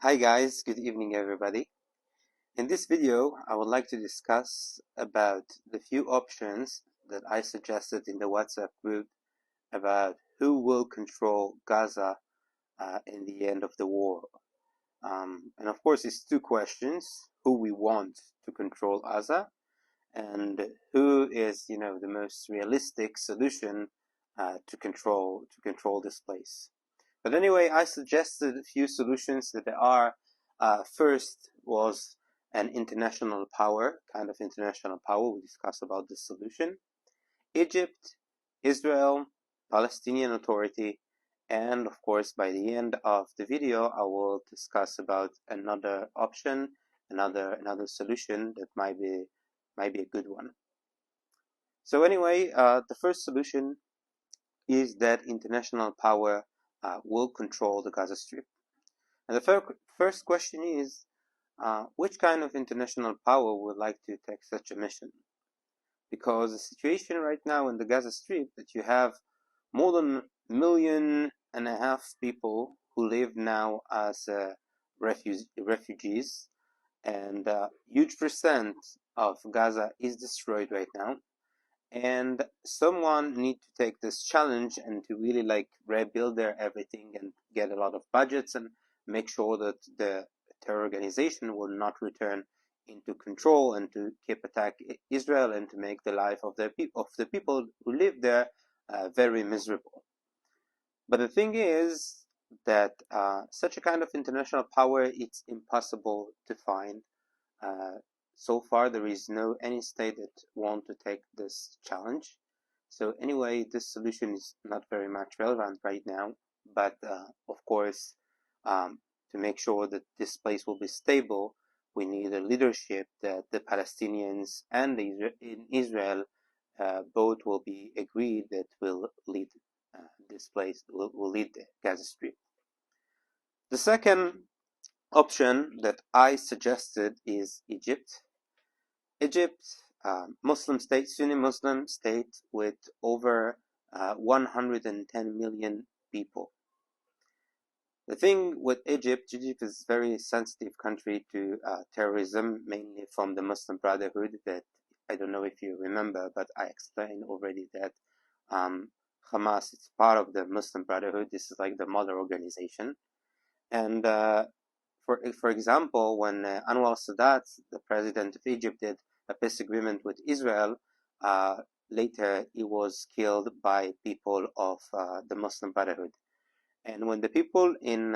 Hi guys, good evening everybody. In this video, I would like to discuss about the few options that I suggested in the WhatsApp group about who will control Gaza in the end of the war. And of course, it's two questions: who we want to control Gaza, and who is, the most realistic solution to control this place. But anyway, I suggested a few solutions that there are. First was an international power, kind of international power. We discussed about this solution. Egypt, Israel, Palestinian Authority, and of course, by the end of the video, I will discuss about another option, another solution that might be a good one. So anyway, the first solution is that international power will control the Gaza Strip. And the first question is, which kind of international power would like to take such a mission? Because the situation right now in the Gaza Strip, that you have more than 1.5 million people who live now as refugees, and a huge percent of Gaza is destroyed right now. And someone need to take this challenge and to really rebuild their everything and get a lot of budgets and make sure that the terror organization will not return into control and to keep attack Israel and to make the life of the people who live there very miserable. But the thing is that such a kind of international power, it's impossible to find. So far, there is no any state that want to take this challenge. So anyway, this solution is not very much relevant right now. But of course, to make sure that this place will be stable, we need a leadership that the Palestinians and in Israel both will be agreed that will lead this place, will lead the Gaza Strip. The second option that I suggested is Egypt. Egypt, Muslim state, Sunni Muslim state with over 110 million people. The thing with Egypt is a very sensitive country to terrorism, mainly from the Muslim Brotherhood. That I don't know if you remember, but I explained already that Hamas is part of the Muslim Brotherhood. This is like the mother organization. And for example, when Anwar Sadat, the president of Egypt, did a peace agreement with Israel, later he was killed by people of the Muslim Brotherhood. And when the people in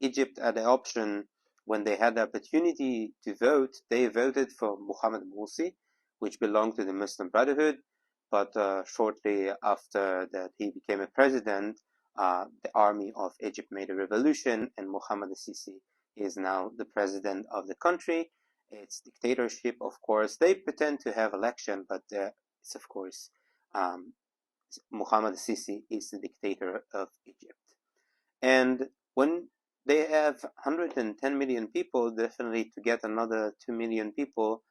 Egypt had the option, when they had the opportunity to vote, they voted for Mohammed Morsi, which belonged to the Muslim Brotherhood. But shortly after that he became a president, the army of Egypt made a revolution, and Mohammed Sisi is now the president of the country. It's dictatorship, of course. They pretend to have election, but it's of course Mohammed Sisi is the dictator of Egypt. And when they have 110 million people, definitely to get another 2 million people,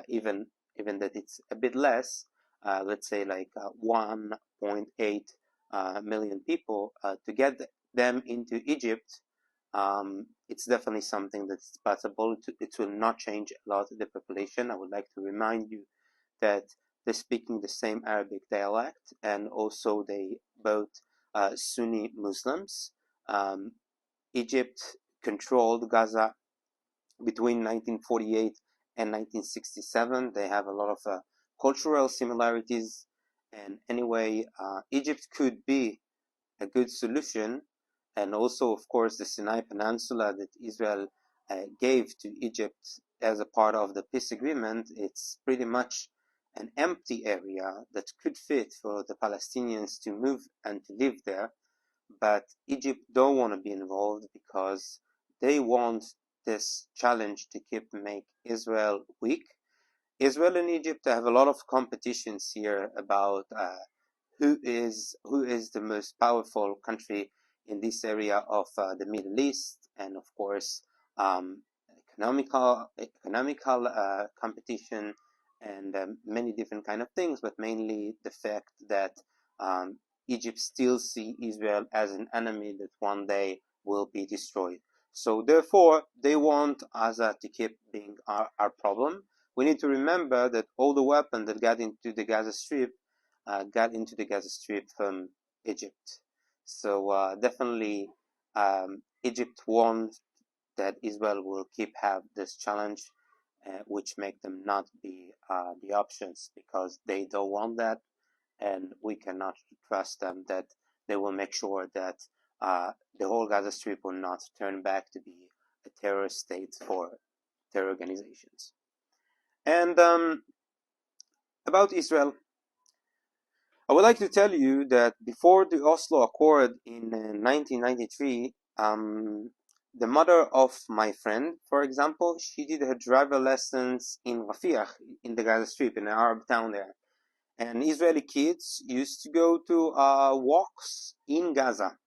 even that it's a bit less, let's say 1.8 million people, to get them into Egypt, it's definitely something that's possible. It will not change a lot of the population. I would like to remind you that they're speaking the same Arabic dialect, and also they both Sunni Muslims. Egypt controlled Gaza between 1948 and 1967. They have a lot of cultural similarities, and anyway, Egypt could be a good solution. And also, of course, the Sinai Peninsula that Israel gave to Egypt as a part of the peace agreement, it's pretty much an empty area that could fit for the Palestinians to move and to live there. But Egypt don't want to be involved because they want this challenge to make Israel weak. Israel and Egypt have a lot of competitions here about who is the most powerful country in this area of the Middle East, and of course economical competition, and many different kind of things, but mainly the fact that Egypt still see Israel as an enemy that one day will be destroyed. So therefore, they want Gaza to keep being our problem. We need to remember that all the weapons that got into the Gaza Strip from Egypt. So definitely, Egypt wants that Israel will keep have this challenge, which make them not be the options because they don't want that, and we cannot trust them that they will make sure that the whole Gaza Strip will not turn back to be a terrorist state for terror organizations. And about Israel, I would like to tell you that before the Oslo Accord in 1993, the mother of my friend, for example, she did her driver lessons in Rafiah, in the Gaza Strip, in an Arab town there. And Israeli kids used to go to walks in Gaza.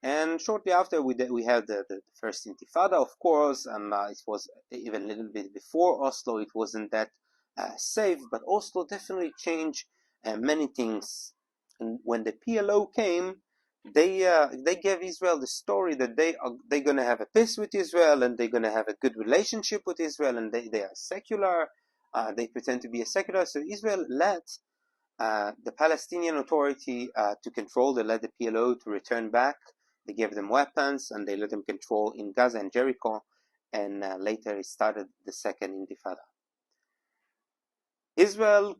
And shortly after, we had the first Intifada, of course, and it was even a little bit before Oslo. It wasn't that safe, but Oslo definitely changed many things. And when the PLO came, they gave Israel the story that they're gonna have a peace with Israel and they're gonna have a good relationship with Israel, and they are secular. They pretend to be a secular, so Israel let the Palestinian Authority to control. They let the PLO to return back. They gave them weapons and they let them control in Gaza and Jericho. And later it started the second Intifada. Israel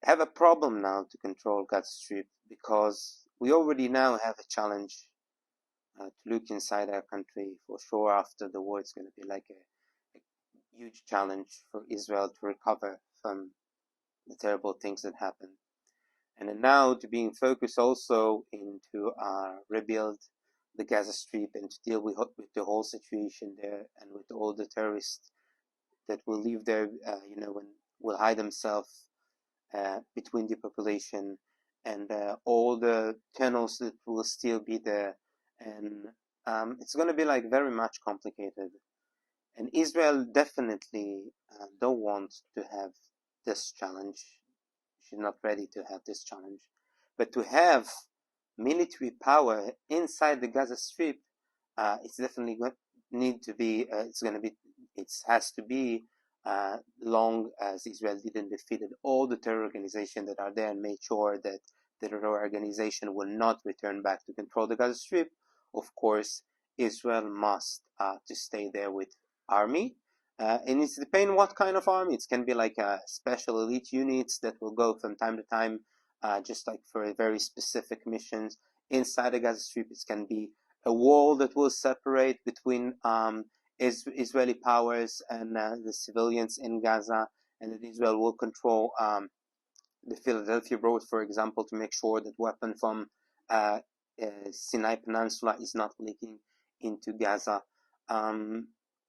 have a problem now to control Gaza Strip because we already now have a challenge to look inside our country. For sure, after the war, it's going to be like a huge challenge for Israel to recover from the terrible things that happened. And now to being focused also into rebuild the Gaza Strip and to deal with the whole situation there and with all the terrorists that will live there, and will hide themselves between the population and all the tunnels that will still be there. And it's going to be like very much complicated. And Israel definitely don't want to have this challenge. She's not ready to have this challenge. But to have military power inside the Gaza Strip, it's definitely going to need to be. It has to be long as Israel didn't defeat all the terror organizations that are there and made sure that the terror organization will not return back to control the Gaza Strip. Of course, Israel must to stay there with army. And it's depending what kind of army. It can be like special elite units that will go from time to time, just like for very specific missions. Inside the Gaza Strip, it can be a wall that will separate between Israeli powers and the civilians in Gaza, and that Israel will control the Philadelphia Road, for example, to make sure that weapon from uh, Sinai Peninsula is not leaking into Gaza.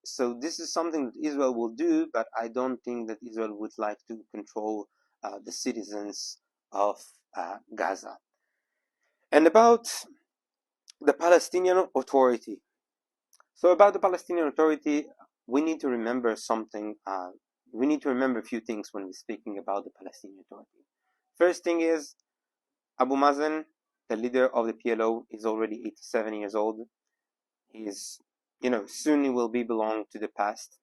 So this is something that Israel will do, but I don't think that Israel would like to control the citizens of Gaza. And about the Palestinian Authority. So about the Palestinian Authority, we need to remember something. We need to remember a few things when we're speaking about the Palestinian Authority. First thing is Abu Mazen, the leader of the PLO, is already 87 years old. He's, soon he will be belong to the past.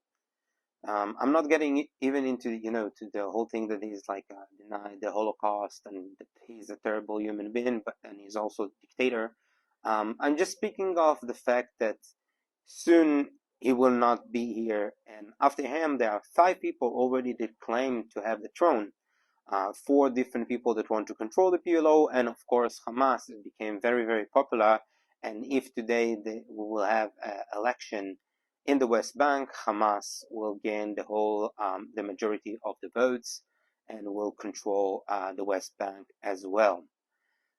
I'm not getting even into, to the whole thing that he's like denied the Holocaust and that he's a terrible human being, and he's also a dictator. I'm just speaking of the fact that soon he will not be here, and after him there are 5 people already that claim to have the throne. 4 different people that want to control the PLO, and of course Hamas became very, very popular. And if today we will have an election in the West Bank, Hamas will gain the majority of the votes and will control the West Bank as well.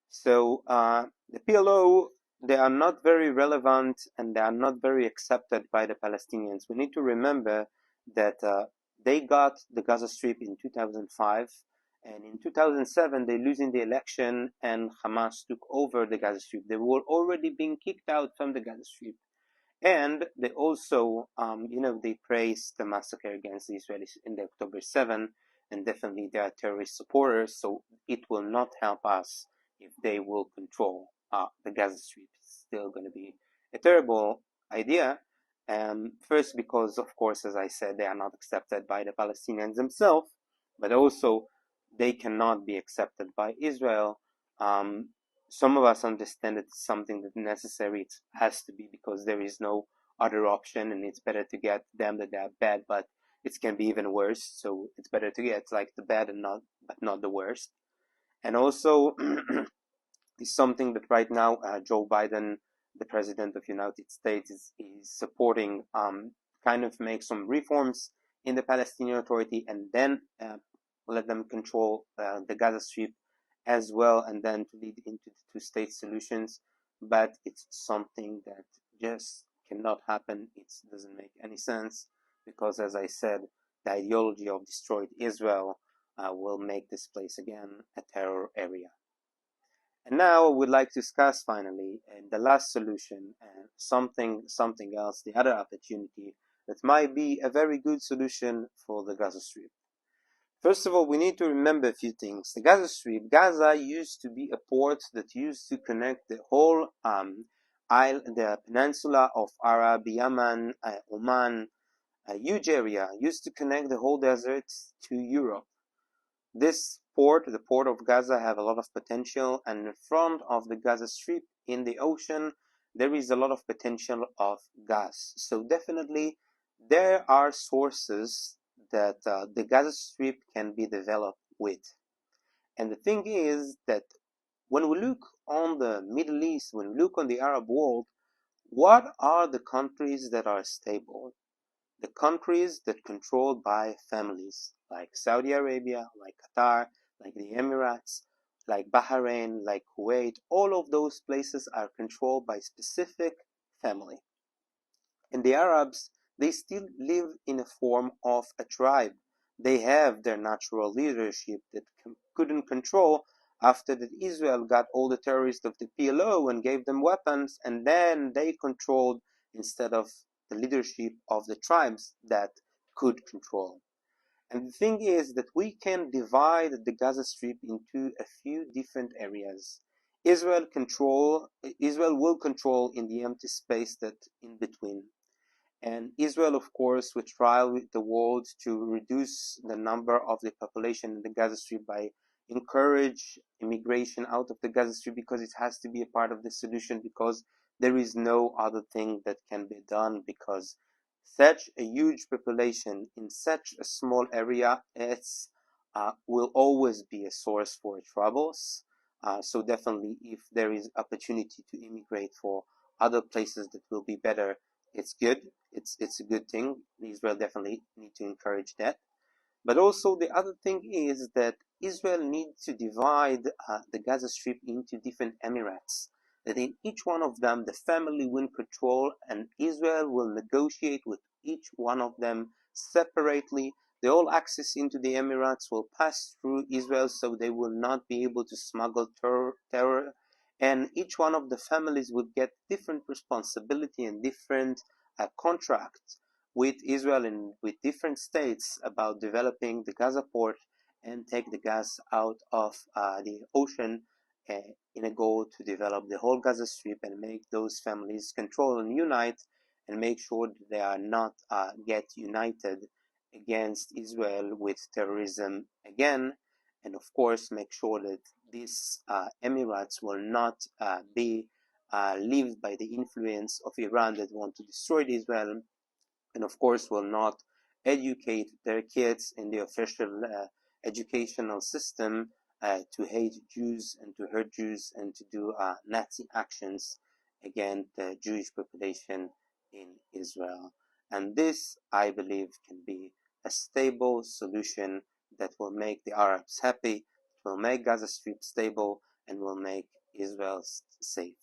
So the PLO, they are not very relevant and they are not very accepted by the Palestinians. We need to remember that they got the Gaza Strip in 2005, and in 2007 they losing the election and Hamas took over the Gaza Strip. They were already being kicked out from the Gaza Strip. And they also, they praised the massacre against the Israelis in the October 7, and definitely they are terrorist supporters, so it will not help us if they will control the Gaza Strip. It's still going to be a terrible idea, First, because, of course, as I said, they are not accepted by the Palestinians themselves, but also they cannot be accepted by Israel. Um, some of us understand it's something that necessary. It has to be because there is no other option, and it's better to get them that they are bad, but it can be even worse. So it's better to get like the bad and not, but not the worst. And also, is something that right now Joe Biden, the president of the United States, is supporting, kind of make some reforms in the Palestinian Authority and then let them control the Gaza Strip as well, and then to lead into the two-state solutions. But it's something that just cannot happen. It doesn't make any sense because, as I said, the ideology of destroyed Israel will make this place again a terror area. And now we'd like to discuss finally the last solution and something else, the other opportunity that might be a very good solution for the Gaza Strip. First of all, we need to remember a few things. The Gaza Strip, Gaza used to be a port that used to connect the whole isle, the peninsula of Arab, Yemen, Oman, a huge area, used to connect the whole desert to Europe. This port, the port of Gaza, have a lot of potential, and in front of the Gaza Strip in the ocean, there is a lot of potential of gas. So definitely, there are sources that the Gaza Strip can be developed with. And the thing is that when we look on the Middle East, when we look on the Arab world, what are the countries that are stable? The countries that controlled by families, like Saudi Arabia, like Qatar, like the Emirates, like Bahrain, like Kuwait, all of those places are controlled by specific family. And the Arabs, they still live in a form of a tribe. They have their natural leadership that couldn't control after that Israel got all the terrorists of the PLO and gave them weapons, and then they controlled instead of the leadership of the tribes that could control. And the thing is that we can divide the Gaza Strip into a few different areas. Israel will control in the empty space that in between. And Israel, of course, will try with the world to reduce the number of the population in the Gaza Strip by encourage immigration out of the Gaza Strip because it has to be a part of the solution because there is no other thing that can be done because such a huge population in such a small area it's will always be a source for troubles. So definitely if there is opportunity to immigrate for other places that will be better, it's good. It's a good thing. Israel definitely need to encourage that. But also the other thing is that Israel needs to divide the Gaza Strip into different emirates. That in each one of them, the family will control, and Israel will negotiate with each one of them separately. The whole access into the emirates will pass through Israel, so they will not be able to smuggle terror. And each one of the families would get different responsibility and different contracts with Israel and with different states about developing the Gaza port and take the gas out of the ocean uh, in a goal to develop the whole Gaza Strip and make those families control and unite and make sure that they are not get united against Israel with terrorism again, and of course make sure that these Emirates will not be lived by the influence of Iran that want to destroy Israel, and of course will not educate their kids in the official educational system to hate Jews and to hurt Jews and to do Nazi actions against the Jewish population in Israel. And this, I believe, can be a stable solution that will make the Arabs happy, will make Gaza Strip stable, and will make Israel safe.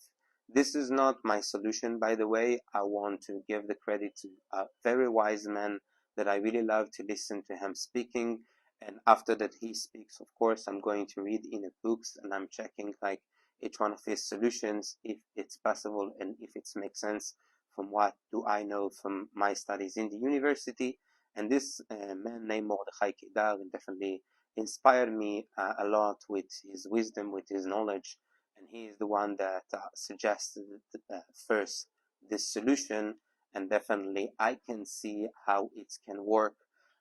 This is not my solution, by the way. I want to give the credit to a very wise man that I really love to listen to him speaking. And after that he speaks, of course, I'm going to read in the books and I'm checking like each one of his solutions, if it's possible and if it makes sense from what do I know from my studies in the university. And this man named Mordechai Kedar definitely inspired me a lot with his wisdom, with his knowledge, and he is the one that suggested first this solution, and definitely I can see how it can work.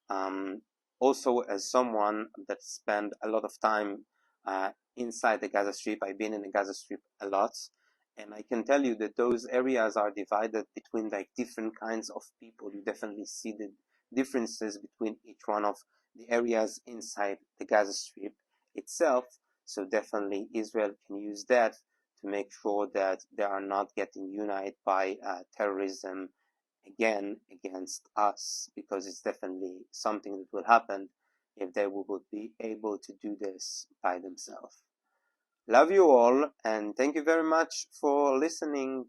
Um, Also, as someone that spent a lot of time inside the Gaza Strip, I've been in the Gaza Strip a lot, and I can tell you that those areas are divided between like different kinds of people. You definitely see the differences between each one of the areas inside the Gaza Strip itself. So definitely Israel can use that to make sure that they are not getting united by terrorism again against us, because it's definitely something that will happen if they would be able to do this by themselves. Love you all, and thank you very much for listening